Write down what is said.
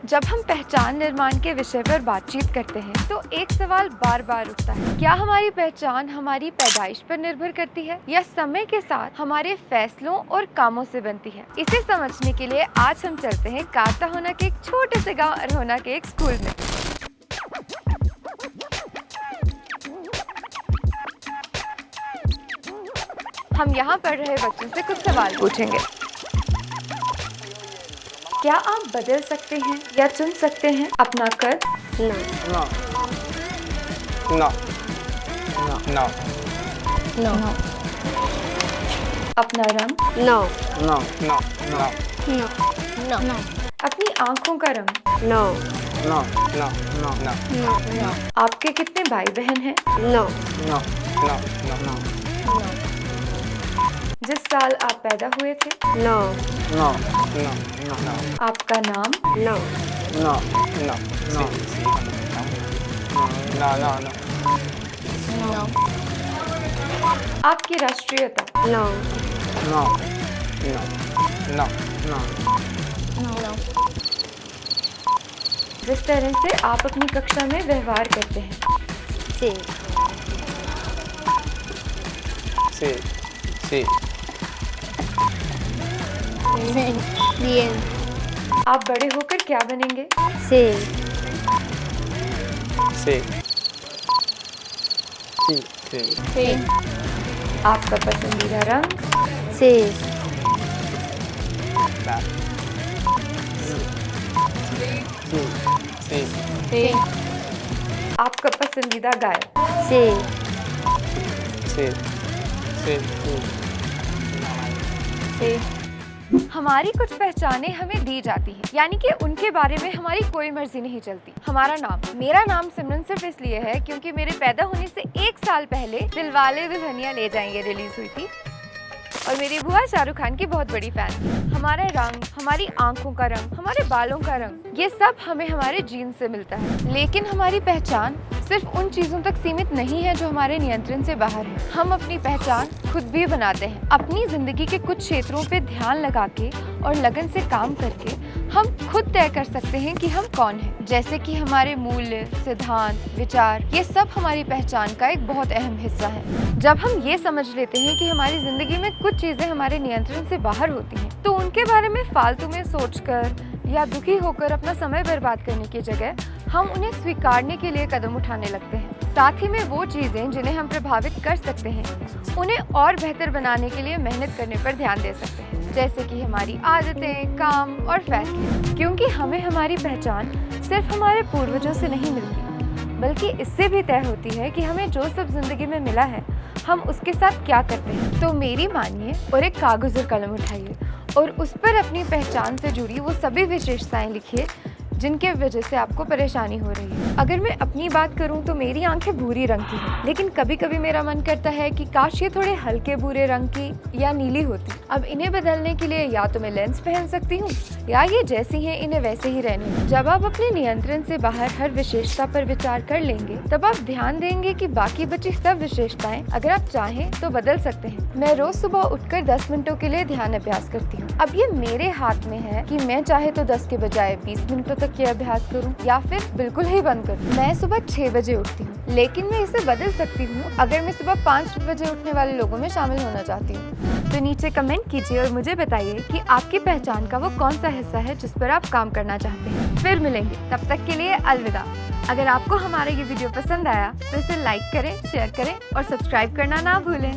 जब हम पहचान निर्माण के विषय पर बातचीत करते हैं तो एक सवाल बार बार उठता है, क्या हमारी पहचान हमारी पैदाइश पर निर्भर करती है या समय के साथ हमारे फैसलों और कामों से बनती है। इसे समझने के लिए आज हम चलते हैं कारताहोना के एक छोटे से गांव अरहोना के एक स्कूल में। हम यहाँ पढ़ रहे बच्चों से कुछ सवाल पूछेंगे। क्या आप बदल सकते हैं या चुन सकते हैं अपना कद? No. अपना रंग? No. अपनी आंखों का रंग? No. आपके कितने भाई बहन हैं? No. जिस साल आप पैदा हुए थे? No. आपका नाम? No. आपकी राष्ट्रीयता? No. जिस तरह से आप अपनी कक्षा में व्यवहार करते हैं? Bien. आप बड़े होकर क्या बनेंगे? आपका पसंदीदा रंग? आपका पसंदीदा गायक? हमारी कुछ पहचानें हमें दी जाती हैं, यानी कि उनके बारे में हमारी कोई मर्जी नहीं चलती। हमारा नाम, मेरा नाम सिमरन सिर्फ इसलिए है क्योंकि मेरे पैदा होने से 1 साल पहले दिलवाले दुल्हनिया ले जाएंगे रिलीज हुई थी और मेरी बुआ शाहरुख खान की बहुत बड़ी फैन। हमारा रंग, हमारी आंखों का रंग, हमारे बालों का रंग, ये सब हमें हमारे जीन से मिलता है। लेकिन हमारी पहचान सिर्फ उन चीज़ों तक सीमित नहीं है जो हमारे नियंत्रण से बाहर है। हम अपनी पहचान खुद भी बनाते हैं। अपनी जिंदगी के कुछ क्षेत्रों पे ध्यान लगा के और लगन से काम करके हम खुद तय कर सकते हैं कि हम कौन हैं। जैसे कि हमारे मूल्य, सिद्धांत, विचार, ये सब हमारी पहचान का एक बहुत अहम हिस्सा है। जब हम ये समझ लेते हैं कि हमारी जिंदगी में कुछ चीज़ें हमारे नियंत्रण से बाहर होती हैं, तो उनके बारे में फालतू में सोचकर या दुखी होकर अपना समय बर्बाद करने की जगह हम उन्हें स्वीकारने के लिए कदम उठाने लगते हैं। साथ ही में वो चीज़ें जिन्हें हम प्रभावित कर सकते हैं, उन्हें और बेहतर बनाने के लिए मेहनत करने पर ध्यान दे सकते हैं, जैसे कि हमारी आदतें, काम और फैसले। क्योंकि हमें हमारी पहचान सिर्फ हमारे पूर्वजों से नहीं मिलती, बल्कि इससे भी तय होती है कि हमें जो सब जिंदगी में मिला है हम उसके साथ क्या करते हैं। तो मेरी मानिए और एक कागज़ और कलम उठाइए और उस पर अपनी पहचान से जुड़ी वो सभी विशेषताएं लिखिए जिनके वजह से आपको परेशानी हो रही है। अगर मैं अपनी बात करूं तो मेरी आंखें भूरी रंग की हैं, लेकिन कभी कभी मेरा मन करता है कि काश ये थोड़े हल्के भूरे रंग की या नीली होती। अब इन्हें बदलने के लिए या तो मैं लेंस पहन सकती हूँ या ये जैसी हैं इन्हें वैसे ही रहने दूं। जब आप अपने नियंत्रण से बाहर हर विशेषता पर विचार कर लेंगे तब आप ध्यान देंगे कि बाकी बची सब विशेषताएं अगर आप चाहें तो बदल सकते हैं। मैं रोज सुबह उठकर 10 मिनटों के लिए ध्यान अभ्यास करती हूँ। अब ये मेरे हाथ में है कि मैं चाहे तो 10 के बजाय 20 मिनटों तक ये अभ्यास करूं या फिर बिल्कुल ही बंद कर दूं। मैं सुबह 6 बजे उठती हूँ, लेकिन मैं इसे बदल सकती हूँ अगर मैं सुबह 5 बजे उठने वाले लोगों में शामिल होना चाहती हूँ। तो नीचे कमेंट कीजिए और मुझे बताइए कि आपकी पहचान का वो कौन सा हिस्सा है जिस पर आप काम करना चाहते हैं। फिर मिलेंगे, तब तक के लिए अलविदा। अगर आपको हमारा ये वीडियो पसंद आया तो इसे लाइक करें, शेयर करें और सब्सक्राइब करना ना भूलें।